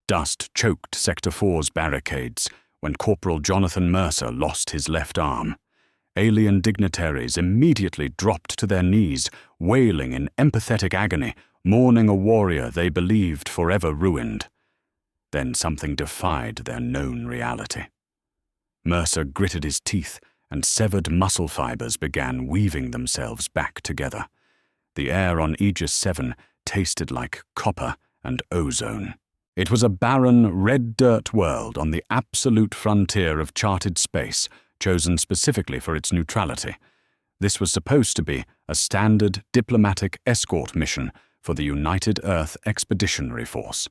Dust choked Sector 4's barricades when Corporal Jonathan Mercer lost his left arm. Alien dignitaries immediately dropped to their knees, wailing in empathetic agony, mourning a warrior they believed forever ruined. Then something defied their known reality. Mercer gritted his teeth, and severed muscle fibers began weaving themselves back together. The air on Aegis 7 tasted like copper and ozone. It was a barren, red dirt world on the absolute frontier of charted space, chosen specifically for its neutrality. This was supposed to be a standard diplomatic escort mission for the United Earth Expeditionary Force.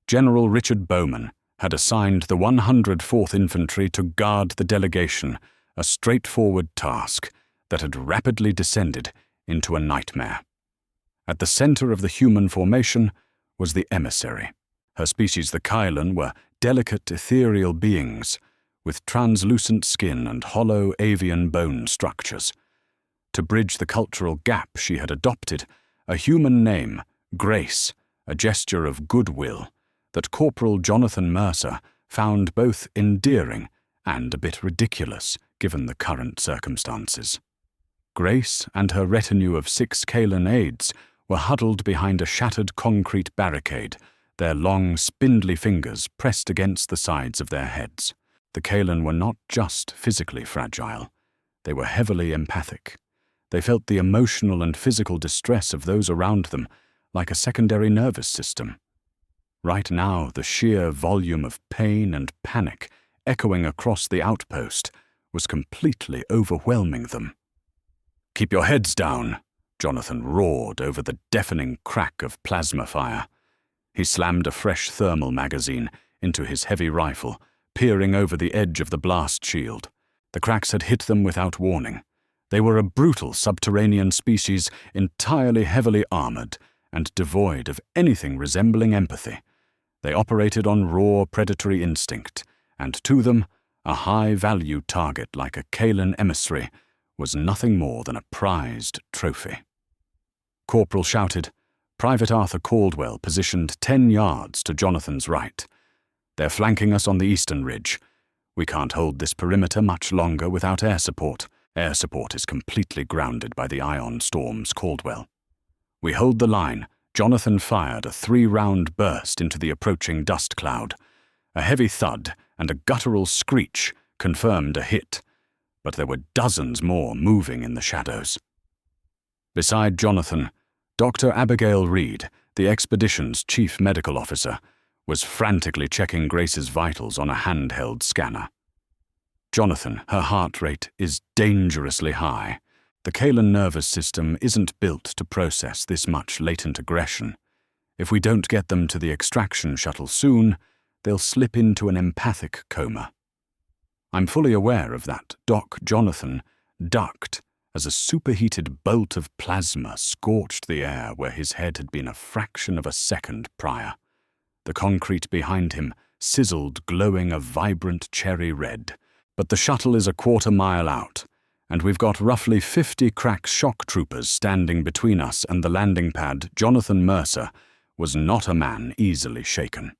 General Richard Bowman had assigned the 104th Infantry to guard the delegation, a straightforward task that had rapidly descended into a nightmare. At the center of the human formation was the emissary. Her species, the Kylan, were delicate ethereal beings with translucent skin and hollow avian bone structures. To bridge the cultural gap she had adopted, a human name, Grace, a gesture of goodwill, that Corporal Jonathan Mercer found both endearing and a bit ridiculous given the current circumstances. Grace and her retinue of 6 Kylan aides were huddled behind a shattered concrete barricade, their long, spindly fingers pressed against the sides of their heads. The Kylan were not just physically fragile, they were heavily empathic. They felt the emotional and physical distress of those around them like a secondary nervous system. Right now, the sheer volume of pain and panic echoing across the outpost was completely overwhelming them. "Keep your heads down," Jonathan roared over the deafening crack of plasma fire. He slammed a fresh thermal magazine into his heavy rifle, peering over the edge of the blast shield. The cracks had hit them without warning. They were a brutal subterranean species, entirely heavily armored and devoid of anything resembling empathy. They operated on raw predatory instinct, and to them, a high-value target like a Kylan emissary was nothing more than a prized trophy. Corporal shouted. Private Arthur Caldwell positioned 10 yards to Jonathan's right. "They're flanking us on the eastern ridge. We can't hold this perimeter much longer without air support. Air support is completely grounded by the ion storms, Caldwell." "We hold the line." Jonathan fired a 3-round burst into the approaching dust cloud. A heavy thud and a guttural screech confirmed a hit, but there were dozens more moving in the shadows. Beside Jonathan, Dr. Abigail Reed, the expedition's chief medical officer, was frantically checking Grace's vitals on a handheld scanner. "Jonathan, her heart rate is dangerously high. The Kylan nervous system isn't built to process this much latent aggression. If we don't get them to the extraction shuttle soon, they'll slip into an empathic coma." I'm fully aware of that. Doc Jonathan ducked as a superheated bolt of plasma scorched the air where his head had been a fraction of a second prior. The concrete behind him sizzled, glowing a vibrant cherry red. But the shuttle is a quarter-mile out, and we've got roughly 50 crack shock troopers standing between us and the landing pad. Jonathan Mercer was not a man easily shaken.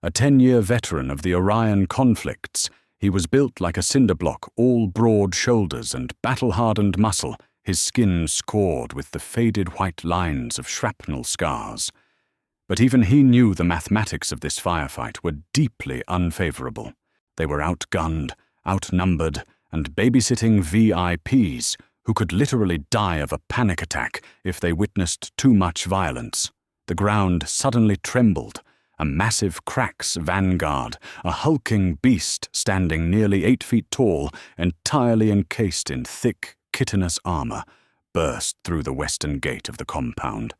A 10-year veteran of the Orion conflicts, he was built like a cinder block, all broad shoulders and battle-hardened muscle, his skin scored with the faded white lines of shrapnel scars. But even he knew the mathematics of this firefight were deeply unfavorable. They were outgunned, outnumbered, and babysitting VIPs who could literally die of a panic attack if they witnessed too much violence. The ground suddenly trembled. A massive Crax vanguard, a hulking beast standing nearly 8 feet tall, entirely encased in thick, chitinous armor, burst through the western gate of the compound.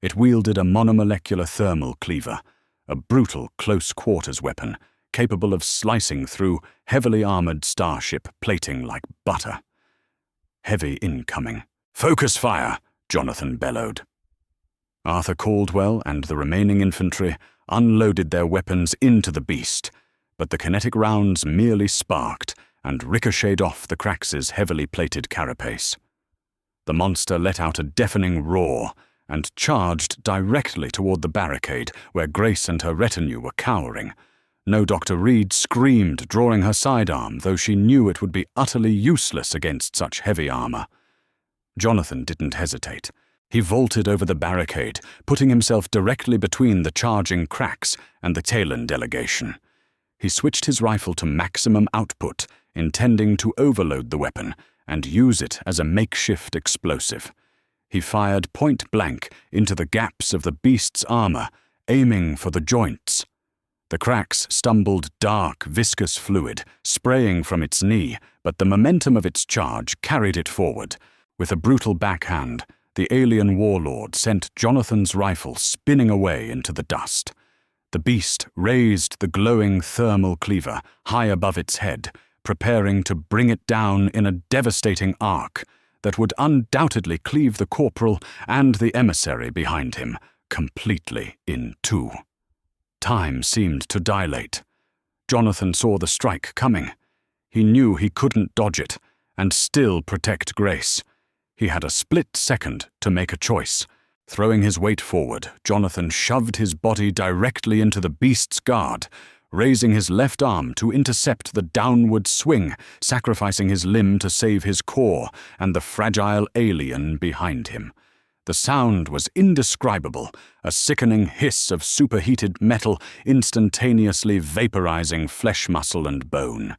It wielded a monomolecular thermal cleaver, a brutal close-quarters weapon, capable of slicing through heavily armored starship plating like butter. Heavy incoming. "Focus fire!" Jonathan bellowed. Arthur Caldwell and the remaining infantry unloaded their weapons into the beast, but the kinetic rounds merely sparked and ricocheted off the Crax's heavily plated carapace. The monster let out a deafening roar, and charged directly toward the barricade where Grace and her retinue were cowering. No Dr. Reed screamed, drawing her sidearm, though she knew it would be utterly useless against such heavy armor. Jonathan didn't hesitate. He vaulted over the barricade, putting himself directly between the charging cracks and the Talon delegation. He switched his rifle to maximum output, intending to overload the weapon and use it as a makeshift explosive. He fired point-blank into the gaps of the beast's armor, aiming for the joints. The cracks stumbled dark, viscous fluid, spraying from its knee, but the momentum of its charge carried it forward. With a brutal backhand, the alien warlord sent Jonathan's rifle spinning away into the dust. The beast raised the glowing thermal cleaver high above its head, preparing to bring it down in a devastating arc that would undoubtedly cleave the corporal and the emissary behind him completely in two. Time seemed to dilate. Jonathan saw the strike coming. He knew he couldn't dodge it and still protect Grace. He had a split second to make a choice. Throwing his weight forward, Jonathan shoved his body directly into the beast's guard, raising his left arm to intercept the downward swing, sacrificing his limb to save his core and the fragile alien behind him. The sound was indescribable, a sickening hiss of superheated metal instantaneously vaporizing flesh, muscle, and bone.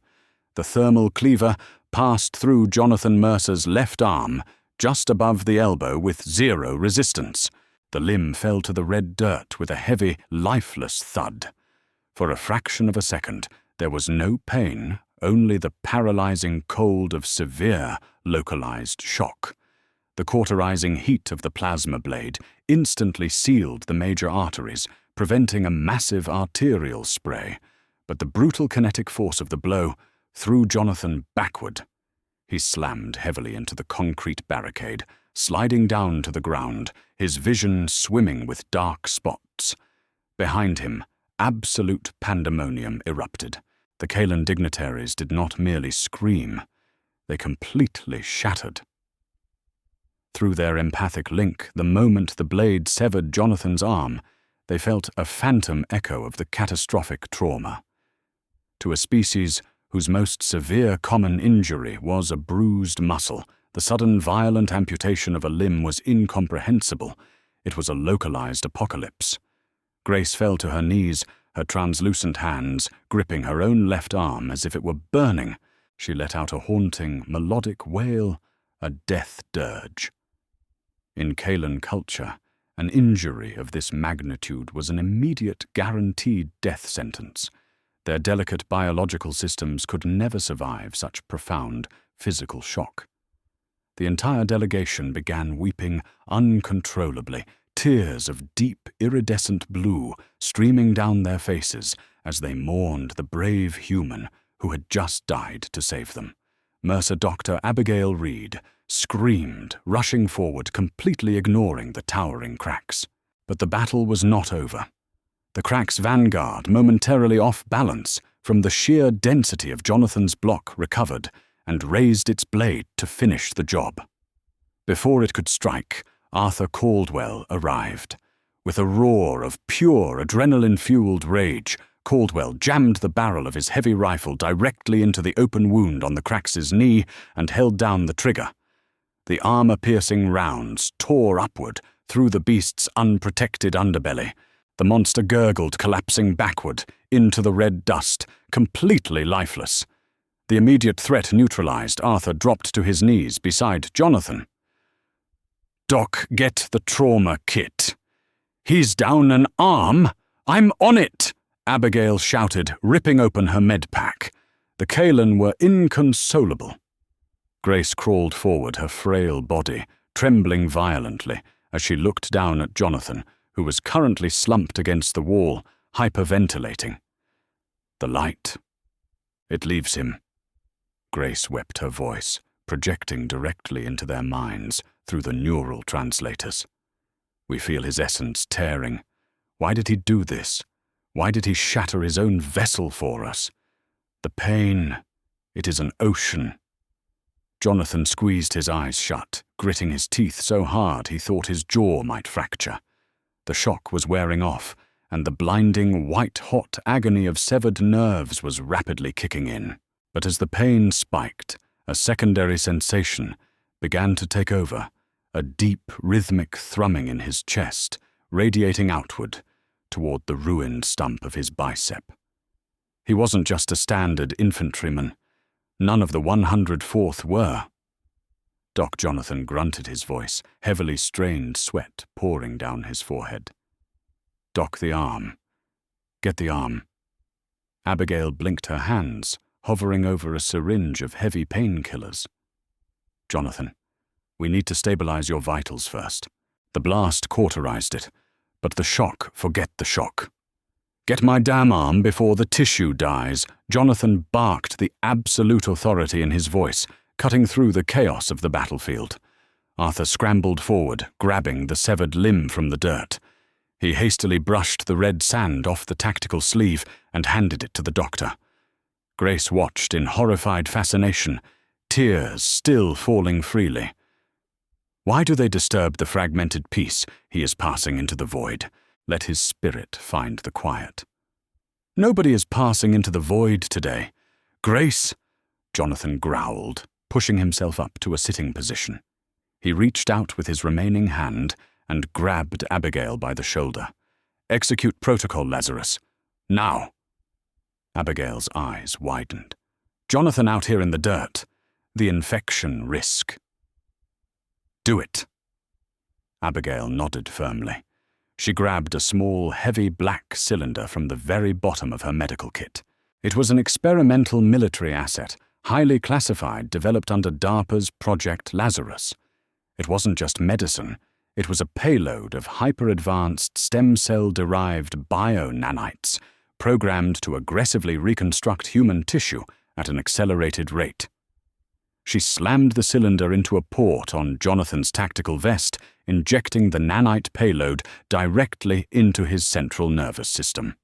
The thermal cleaver passed through Jonathan Mercer's left arm, just above the elbow with zero resistance. The limb fell to the red dirt with a heavy, lifeless thud. For a fraction of a second, there was no pain, only the paralyzing cold of severe, localized shock. The cauterizing heat of the plasma blade instantly sealed the major arteries, preventing a massive arterial spray. But the brutal kinetic force of the blow threw Jonathan backward. He slammed heavily into the concrete barricade, sliding down to the ground, his vision swimming with dark spots. Behind him, absolute pandemonium erupted. The Kalan dignitaries did not merely scream, they completely shattered. Through their empathic link, the moment the blade severed Jonathan's arm, they felt a phantom echo of the catastrophic trauma. To a species whose most severe common injury was a bruised muscle, the sudden violent amputation of a limb was incomprehensible. It was a localized apocalypse. Grace fell to her knees, her translucent hands gripping her own left arm as if it were burning. She let out a haunting, melodic wail, a death dirge. In Kalan culture, an injury of this magnitude was an immediate, guaranteed death sentence. Their delicate biological systems could never survive such profound physical shock. The entire delegation began weeping uncontrollably, tears of deep, iridescent blue streaming down their faces as they mourned the brave human who had just died to save them. Mercer Dr. Abigail Reed screamed, rushing forward, completely ignoring the towering cracks. But the battle was not over. The crack's vanguard, momentarily off balance from the sheer density of Jonathan's block, recovered and raised its blade to finish the job. Before it could strike, Arthur Caldwell arrived. With a roar of pure adrenaline-fueled rage, Caldwell jammed the barrel of his heavy rifle directly into the open wound on the crack's knee and held down the trigger. The armor-piercing rounds tore upward through the beast's unprotected underbelly. The monster gurgled, collapsing backward into the red dust, completely lifeless. The immediate threat neutralized, Arthur dropped to his knees beside Jonathan. "Doc, get the trauma kit." "He's down an arm! I'm on it!" Abigail shouted, ripping open her med pack. The Kalan were inconsolable. Grace crawled forward, her frail body trembling violently as she looked down at Jonathan, who was currently slumped against the wall, hyperventilating. "The light. It leaves him." Grace wept, her voice projecting directly into their minds through the neural translators. "We feel his essence tearing. Why did he do this? Why did he shatter his own vessel for us? The pain, it is an ocean." Jonathan squeezed his eyes shut, gritting his teeth so hard he thought his jaw might fracture. The shock was wearing off, and the blinding, white-hot agony of severed nerves was rapidly kicking in. But as the pain spiked, a secondary sensation began to take over, a deep, rhythmic thrumming in his chest, radiating outward toward the ruined stump of his bicep. He wasn't just a standard infantryman. None of the 104th were. Doc Jonathan grunted his voice, heavily strained sweat pouring down his forehead. Doc, the arm. Get the arm. Abigail blinked her hands, hovering over a syringe of heavy painkillers. Jonathan, we need to stabilize your vitals first. The blast cauterized it, but the shock, forget the shock. Get my damn arm before the tissue dies. Jonathan barked, the absolute authority in his voice, cutting through the chaos of the battlefield. Arthur scrambled forward, grabbing the severed limb from the dirt. He hastily brushed the red sand off the tactical sleeve and handed it to the doctor. Grace watched in horrified fascination, tears still falling freely. Why do they disturb the fragmented peace he is passing into the void? Let his spirit find the quiet. Nobody is passing into the void today. Grace, Jonathan growled, pushing himself up to a sitting position. He reached out with his remaining hand and grabbed Abigail by the shoulder. Execute protocol, Lazarus. Now. Abigail's eyes widened. Jonathan out here in the dirt. The infection risk. Do it. Abigail nodded firmly. She grabbed a small, heavy black cylinder from the very bottom of her medical kit. It was an experimental military asset, highly classified, developed under DARPA's Project Lazarus. It wasn't just medicine. It was a payload of hyper-advanced stem cell-derived bio-nanites, programmed to aggressively reconstruct human tissue at an accelerated rate. She slammed the cylinder into a port on Jonathan's tactical vest, injecting the nanite payload directly into his central nervous system.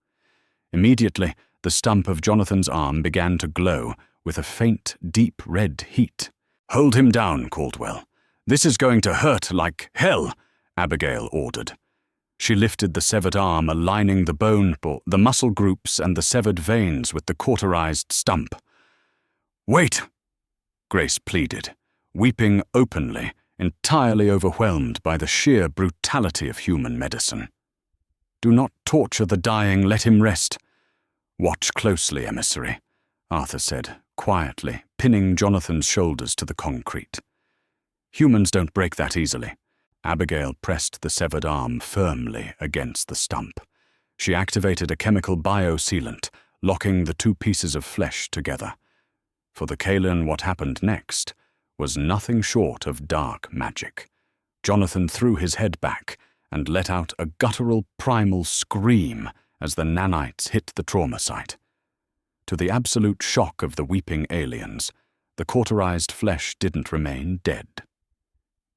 Immediately, the stump of Jonathan's arm began to glow with a faint, deep red heat. "Hold him down, Caldwell. This is going to hurt like hell," Abigail ordered. She lifted the severed arm, aligning the bone, the muscle groups and the severed veins with the cauterized stump. "Wait!" Grace pleaded, weeping openly, entirely overwhelmed by the sheer brutality of human medicine. "Do not torture the dying, let him rest." "Watch closely, emissary," Arthur said, quietly, pinning Jonathan's shoulders to the concrete. "Humans don't break that easily." Abigail pressed the severed arm firmly against the stump. She activated a chemical biosealant, locking the two pieces of flesh together. For the Kalen, what happened next was nothing short of dark magic. Jonathan threw his head back and let out a guttural primal scream as the nanites hit the trauma site. To the absolute shock of the weeping aliens, the cauterized flesh didn't remain dead.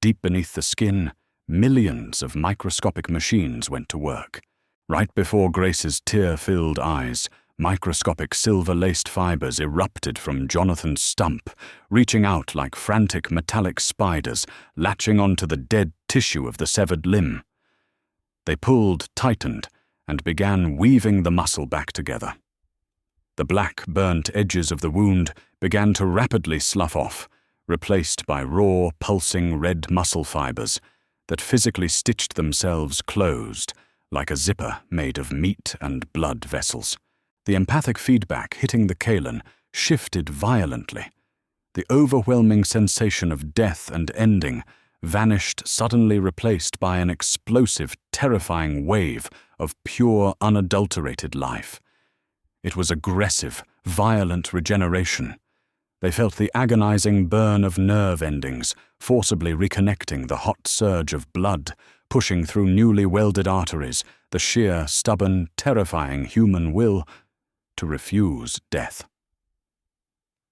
Deep beneath the skin, millions of microscopic machines went to work. Right before Grace's tear-filled eyes, microscopic silver-laced fibers erupted from Jonathan's stump, reaching out like frantic metallic spiders, latching onto the dead tissue of the severed limb. They pulled, tightened, and began weaving the muscle back together. The black, burnt edges of the wound began to rapidly slough off, replaced by raw, pulsing red muscle fibers that physically stitched themselves closed, like a zipper made of meat and blood vessels. The empathic feedback hitting the Kalen shifted violently. The overwhelming sensation of death and ending vanished, suddenly replaced by an explosive, terrifying wave of pure, unadulterated life. It was aggressive, violent regeneration. They felt the agonizing burn of nerve endings, forcibly reconnecting the hot surge of blood, pushing through newly welded arteries, the sheer, stubborn, terrifying human will to refuse death.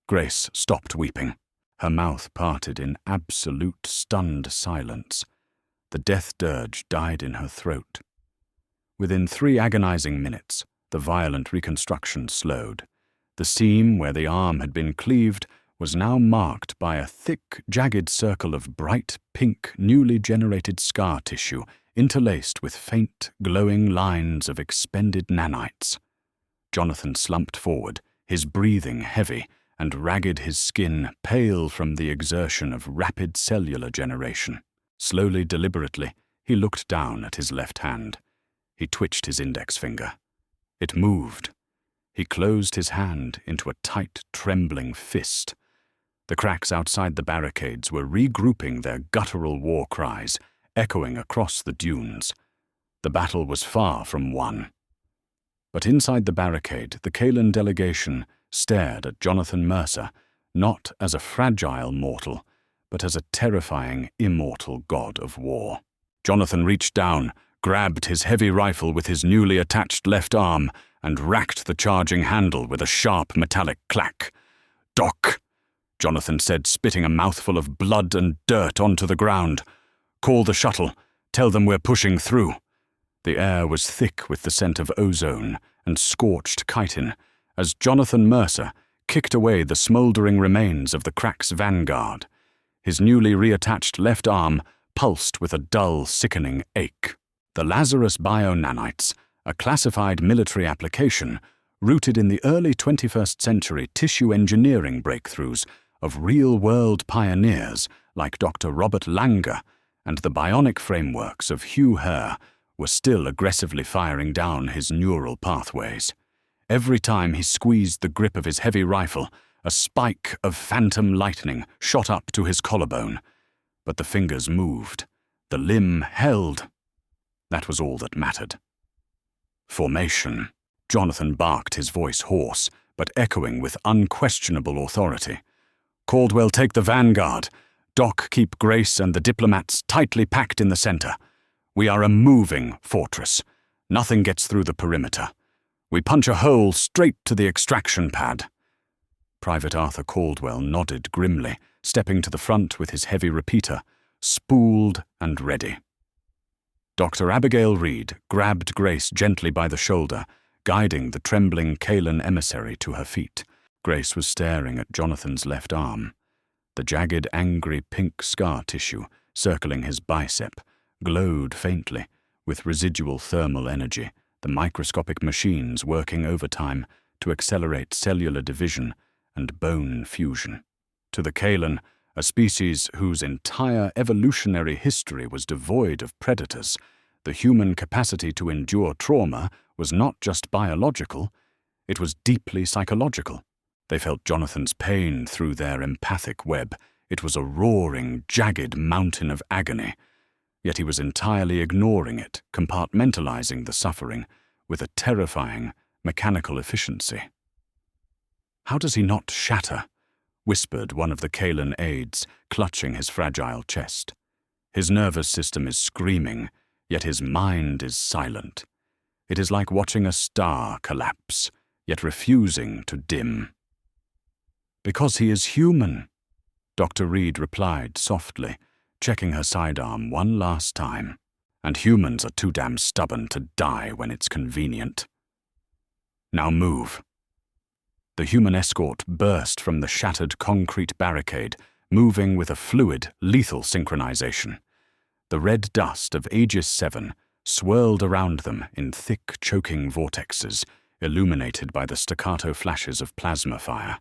Grace stopped weeping. Her mouth parted in absolute stunned silence. The death dirge died in her throat. Within 3 agonizing minutes, the violent reconstruction slowed. The seam where the arm had been cleaved was now marked by a thick, jagged circle of bright pink, newly generated scar tissue interlaced with faint, glowing lines of expended nanites. Jonathan slumped forward, his breathing heavy, and ragged his skin pale from the exertion of rapid cellular generation. Slowly, deliberately, he looked down at his left hand. He twitched his index finger. It moved. He closed his hand into a tight, trembling fist. The cracks outside the barricades were regrouping their guttural war cries, echoing across the dunes. The battle was far from won. But inside the barricade, the Kaelan delegation stared at Jonathan Mercer, not as a fragile mortal, but as a terrifying, immortal god of war. Jonathan reached down, grabbed his heavy rifle with his newly attached left arm, and racked the charging handle with a sharp metallic clack. "Doc," Jonathan said, spitting a mouthful of blood and dirt onto the ground. "Call the shuttle. Tell them we're pushing through." The air was thick with the scent of ozone and scorched chitin as Jonathan Mercer kicked away the smouldering remains of the crack's vanguard. His newly reattached left arm pulsed with a dull, sickening ache. The Lazarus bio-nanites, a classified military application, rooted in the early 21st century tissue engineering breakthroughs of real-world pioneers like Dr. Robert Langer and the bionic frameworks of Hugh Herr, were still aggressively firing down his neural pathways. Every time he squeezed the grip of his heavy rifle, a spike of phantom lightning shot up to his collarbone. But the fingers moved. The limb held. That was all that mattered. Formation. Jonathan barked, his voice hoarse, but echoing with unquestionable authority. "Caldwell, take the vanguard. Doc, keep Grace and the diplomats tightly packed in the center. We are a moving fortress. Nothing gets through the perimeter. We punch a hole straight to the extraction pad." Private Arthur Caldwell nodded grimly, stepping to the front with his heavy repeater, spooled and ready. Dr. Abigail Reed grabbed Grace gently by the shoulder, guiding the trembling Kaelan emissary to her feet. Grace was staring at Jonathan's left arm. The jagged, angry pink scar tissue circling his bicep glowed faintly, with residual thermal energy, the microscopic machines working overtime to accelerate cellular division and bone fusion. To the Kaelan, a species whose entire evolutionary history was devoid of predators, the human capacity to endure trauma was not just biological, it was deeply psychological. They felt Jonathan's pain through their empathic web. It was a roaring, jagged mountain of agony. Yet he was entirely ignoring it, compartmentalizing the suffering with a terrifying, mechanical efficiency. "How does he not shatter?" whispered one of the Kaelan aides, clutching his fragile chest. "His nervous system is screaming, yet his mind is silent. It is like watching a star collapse, yet refusing to dim." "Because he is human," Dr. Reed replied softly, checking her sidearm one last time. "And humans are too damn stubborn to die when it's convenient. Now move." The human escort burst from the shattered concrete barricade, moving with a fluid, lethal synchronization. The red dust of Aegis 7 swirled around them in thick, choking vortexes, illuminated by the staccato flashes of plasma fire.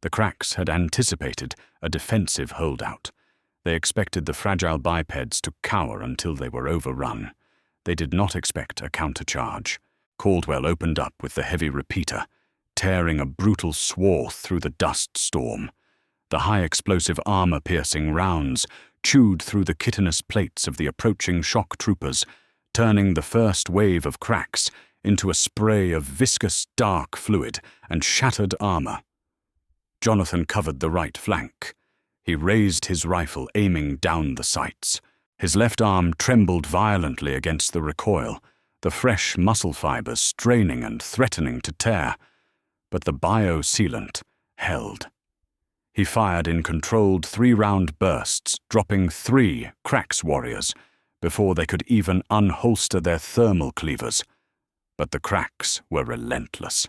The cracks had anticipated a defensive holdout. They expected the fragile bipeds to cower until they were overrun. They did not expect a countercharge. Caldwell opened up with the heavy repeater, tearing a brutal swath through the dust storm. The high-explosive armor-piercing rounds chewed through the chitinous plates of the approaching shock troopers, turning the first wave of cracks into a spray of viscous, dark fluid and shattered armor. Jonathan covered the right flank. He raised his rifle, aiming down the sights. His left arm trembled violently against the recoil, the fresh muscle fibers straining and threatening to tear. But the bio-sealant held. He fired in controlled 3-round bursts, dropping 3 Cracks warriors before they could even unholster their thermal cleavers. But the Cracks were relentless.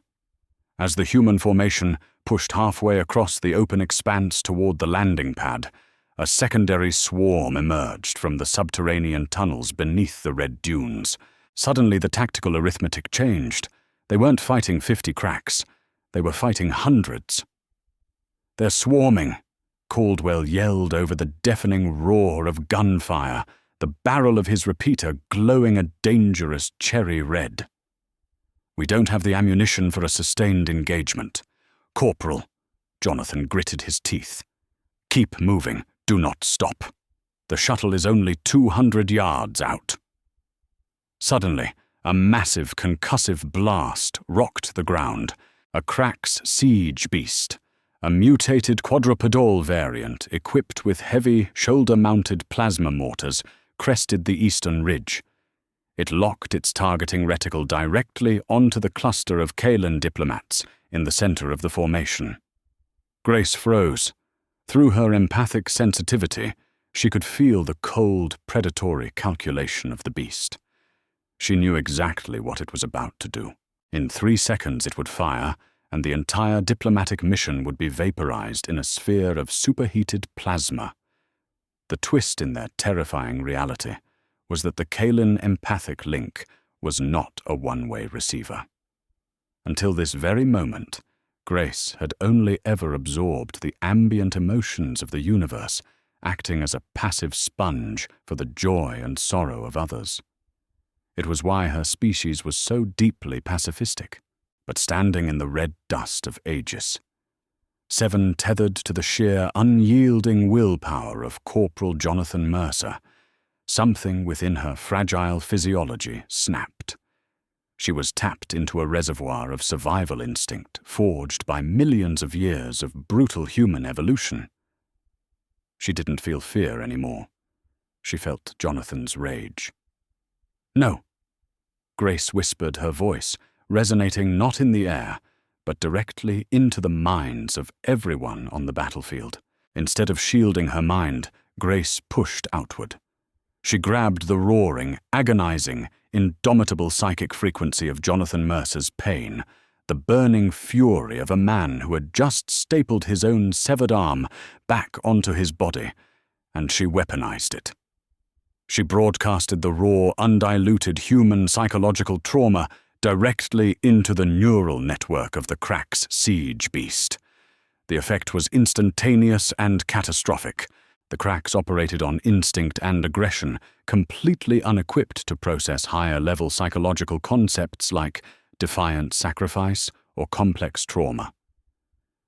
As the human formation pushed halfway across the open expanse toward the landing pad, a secondary swarm emerged from the subterranean tunnels beneath the red dunes. Suddenly the tactical arithmetic changed. They weren't fighting 50 cracks. They were fighting hundreds. "They're swarming," Caldwell yelled over the deafening roar of gunfire, the barrel of his repeater glowing a dangerous cherry red. "We don't have the ammunition for a sustained engagement. Corporal," Jonathan gritted his teeth. "Keep moving. Do not stop. The shuttle is only 200 yards out." Suddenly, a massive concussive blast rocked the ground. A Crax siege beast, a mutated quadrupedal variant equipped with heavy, shoulder-mounted plasma mortars, crested the eastern ridge. It locked its targeting reticle directly onto the cluster of Kaelan diplomats in the center of the formation. Grace froze. Through her empathic sensitivity, she could feel the cold, predatory calculation of the beast. She knew exactly what it was about to do. In 3 seconds it would fire, and the entire diplomatic mission would be vaporized in a sphere of superheated plasma. The twist in their terrifying reality was that the Kaelan empathic link was not a one-way receiver. Until this very moment, Grace had only ever absorbed the ambient emotions of the universe, acting as a passive sponge for the joy and sorrow of others. It was why her species was so deeply pacifistic, but standing in the red dust of ages. 7 tethered to the sheer, unyielding willpower of Corporal Jonathan Mercer, something within her fragile physiology snapped. She was tapped into a reservoir of survival instinct forged by millions of years of brutal human evolution. She didn't feel fear anymore. She felt Jonathan's rage. "No," Grace whispered, her voice resonating not in the air, but directly into the minds of everyone on the battlefield. Instead of shielding her mind, Grace pushed outward. She grabbed the roaring, agonizing, indomitable psychic frequency of Jonathan Mercer's pain, the burning fury of a man who had just stapled his own severed arm back onto his body, and she weaponized it. She broadcasted the raw, undiluted human psychological trauma directly into the neural network of the Crax siege beast. The effect was instantaneous and catastrophic. The Crax operated on instinct and aggression, completely unequipped to process higher-level psychological concepts like defiant sacrifice or complex trauma.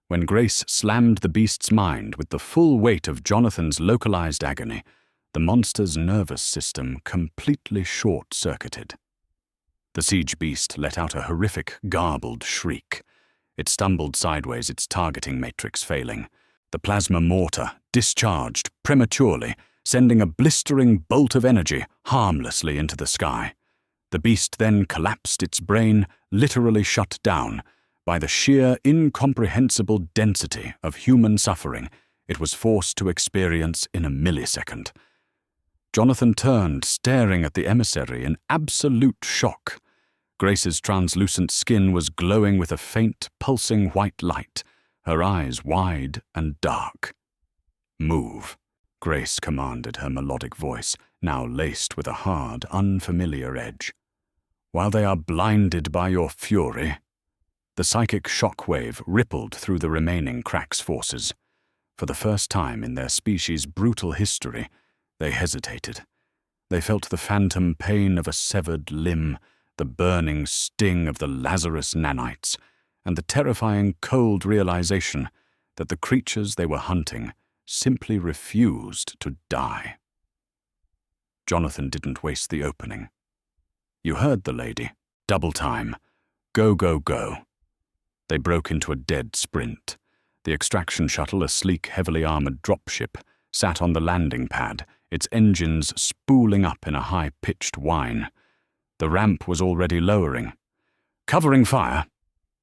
When Grace slammed the beast's mind with the full weight of Jonathan's localized agony, the monster's nervous system completely short-circuited. The siege beast let out a horrific, garbled shriek. It stumbled sideways, its targeting matrix failing. The plasma mortar discharged prematurely, sending a blistering bolt of energy harmlessly into the sky. The beast then collapsed, its brain literally shut down. By the sheer, incomprehensible density of human suffering it was forced to experience in a millisecond. Jonathan turned, staring at the emissary in absolute shock. Grace's translucent skin was glowing with a faint, pulsing white light, her eyes wide and dark. "Move," Grace commanded, her melodic voice now laced with a hard, unfamiliar edge. "While they are blinded by your fury." The psychic shockwave rippled through the remaining Crax forces. For the first time in their species' brutal history, they hesitated. They felt the phantom pain of a severed limb, the burning sting of the Lazarus nanites, and the terrifying cold realization that the creatures they were hunting simply refused to die. Jonathan didn't waste the opening. "You heard the lady. Double time. Go, go, go." They broke into a dead sprint. The extraction shuttle, a sleek, heavily armored dropship, sat on the landing pad, its engines spooling up in a high-pitched whine. The ramp was already lowering. "Covering fire,"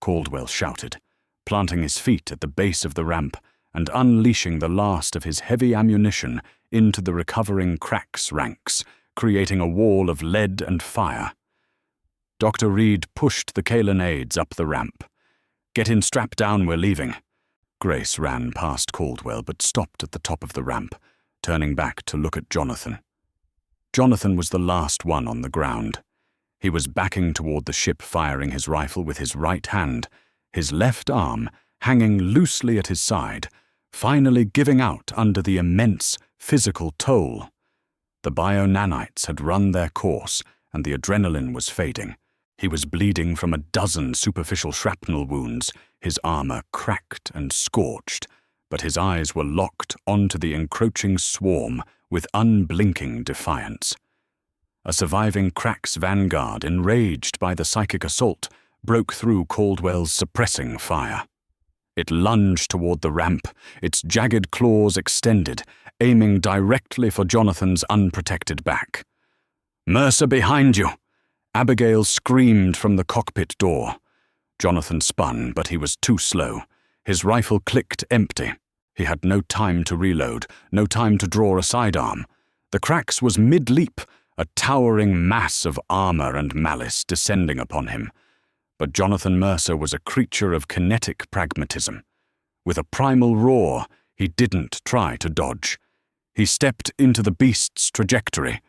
Caldwell shouted, planting his feet at the base of the ramp and unleashing the last of his heavy ammunition into the recovering Crax ranks, creating a wall of lead and fire. Dr. Reed pushed the Kaelan aides up the ramp. Get in, strap down, we're leaving. Grace ran past Caldwell but stopped at the top of the ramp, turning back to look at Jonathan. Jonathan was the last one on the ground. He was backing toward the ship, firing his rifle with his right hand, his left arm hanging loosely at his side, finally giving out under the immense physical toll. The bio-nanites had run their course, and the adrenaline was fading. He was bleeding from a dozen superficial shrapnel wounds, his armor cracked and scorched, but his eyes were locked onto the encroaching swarm with unblinking defiance. A surviving Crack's vanguard, enraged by the psychic assault, broke through Caldwell's suppressing fire. It lunged toward the ramp, its jagged claws extended, aiming directly for Jonathan's unprotected back. "Mercer, behind you!" Abigail screamed from the cockpit door. Jonathan spun, but he was too slow. His rifle clicked empty. He had no time to reload, no time to draw a sidearm. The Crack's was mid-leap, a towering mass of armor and malice descending upon him. But Jonathan Mercer was a creature of kinetic pragmatism. With a primal roar, he didn't try to dodge. He stepped into the beast's trajectory.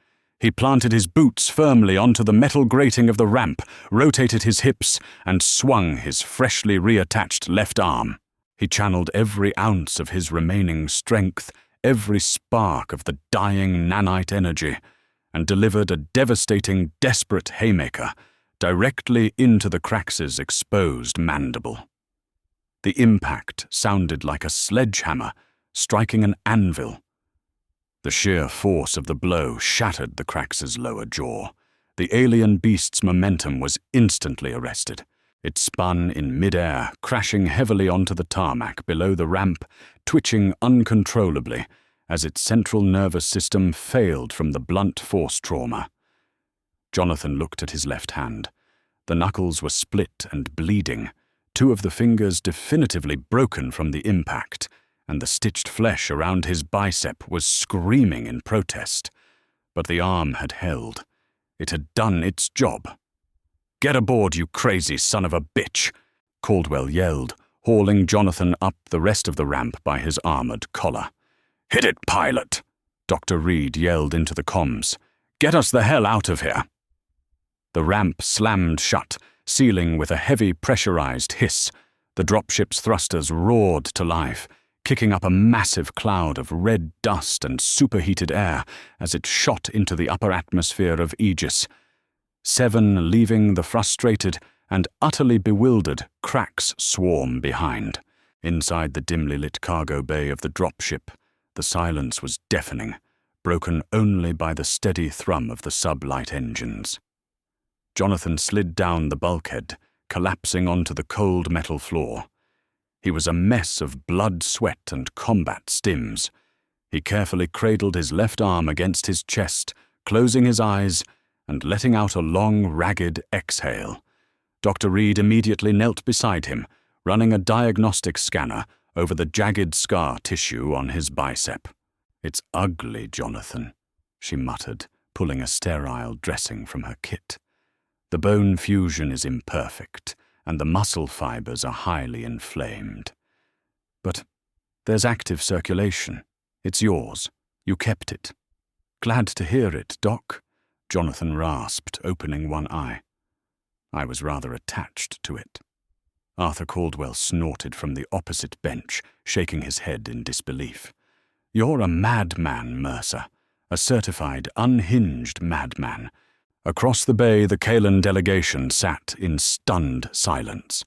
He planted his boots firmly onto the metal grating of the ramp, rotated his hips, and swung his freshly reattached left arm. He channeled every ounce of his remaining strength, every spark of the dying nanite energy, and delivered a devastating, desperate haymaker directly into the Crax's exposed mandible. The impact sounded like a sledgehammer striking an anvil. The sheer force of the blow shattered the Crax's lower jaw. The alien beast's momentum was instantly arrested. It spun in midair, crashing heavily onto the tarmac below the ramp, twitching uncontrollably as its central nervous system failed from the blunt force trauma. Jonathan looked at his left hand. The knuckles were split and bleeding, two of the fingers definitively broken from the impact, and the stitched flesh around his bicep was screaming in protest. But the arm had held. It had done its job. "Get aboard, you crazy son of a bitch!" Caldwell yelled, hauling Jonathan up the rest of the ramp by his armored collar. "Hit it, pilot!" Dr. Reed yelled into the comms. "Get us the hell out of here!" The ramp slammed shut, sealing with a heavy pressurized hiss. The dropship's thrusters roared to life, kicking up a massive cloud of red dust and superheated air as it shot into the upper atmosphere of Aegis. 7 leaving the frustrated and utterly bewildered Crack's swarm behind. Inside the dimly lit cargo bay of the dropship, the silence was deafening, broken only by the steady thrum of the sub-light engines. Jonathan slid down the bulkhead, collapsing onto the cold metal floor. He was a mess of blood, sweat, and combat stims. He carefully cradled his left arm against his chest, closing his eyes and letting out a long, ragged exhale. Dr. Reed immediately knelt beside him, running a diagnostic scanner over the jagged scar tissue on his bicep. "It's ugly, Jonathan," she muttered, pulling a sterile dressing from her kit. "The bone fusion is imperfect, and the muscle fibers are highly inflamed. But there's active circulation. It's yours. You kept it." "Glad to hear it, Doc," Jonathan rasped, opening one eye. "I was rather attached to it." Arthur Caldwell snorted from the opposite bench, shaking his head in disbelief. "You're a madman, Mercer. A certified, unhinged madman." Across the bay, the Kaelan delegation sat in stunned silence.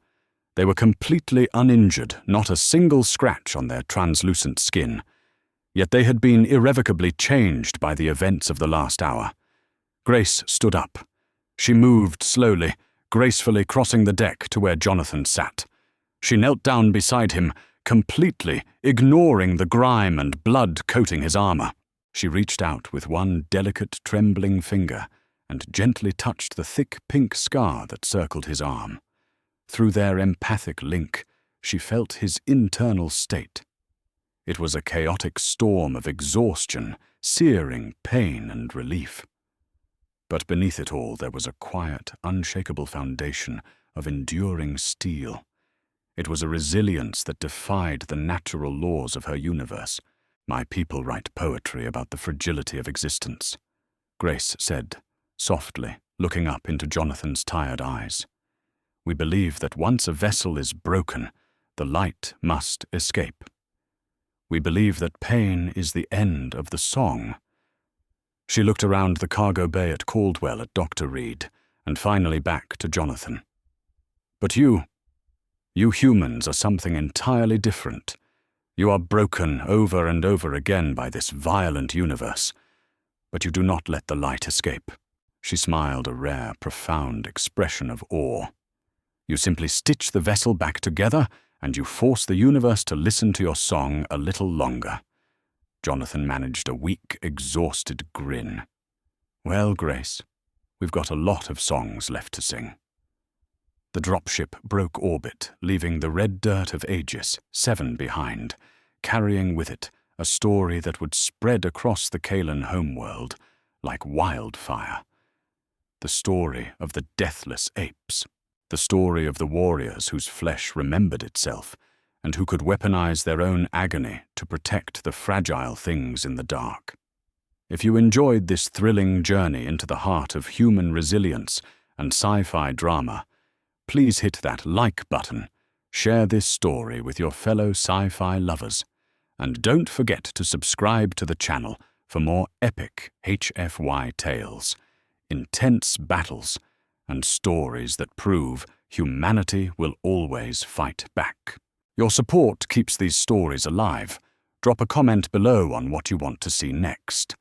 They were completely uninjured, not a single scratch on their translucent skin. Yet they had been irrevocably changed by the events of the last hour. Grace stood up. She moved slowly, gracefully crossing the deck to where Jonathan sat. She knelt down beside him, completely ignoring the grime and blood coating his armor. She reached out with one delicate, trembling finger and gently touched the thick pink scar that circled his arm. Through their empathic link, she felt his internal state. It was a chaotic storm of exhaustion, searing pain and relief. But beneath it all, there was a quiet, unshakable foundation of enduring steel. It was a resilience that defied the natural laws of her universe. My people write poetry about the fragility of existence, Grace said, softly, looking up into Jonathan's tired eyes. We believe that once a vessel is broken, the light must escape. We believe that pain is the end of the song. She looked around the cargo bay at Caldwell, at Dr. Reed, and finally back to Jonathan. But you humans are something entirely different. You are broken over and over again by this violent universe, but you do not let the light escape. She smiled, a rare, profound expression of awe. You simply stitch the vessel back together, and you force the universe to listen to your song a little longer. Jonathan managed a weak, exhausted grin. Well, Grace, we've got a lot of songs left to sing. The dropship broke orbit, leaving the red dirt of Aegis, 7 behind, carrying with it a story that would spread across the Kaelan homeworld like wildfire. The story of the deathless apes. The story of the warriors whose flesh remembered itself, and who could weaponize their own agony to protect the fragile things in the dark. If you enjoyed this thrilling journey into the heart of human resilience and sci-fi drama, please hit that like button, share this story with your fellow sci-fi lovers, and don't forget to subscribe to the channel for more epic HFY tales, intense battles, and stories that prove humanity will always fight back. Your support keeps these stories alive. Drop a comment below on what you want to see next.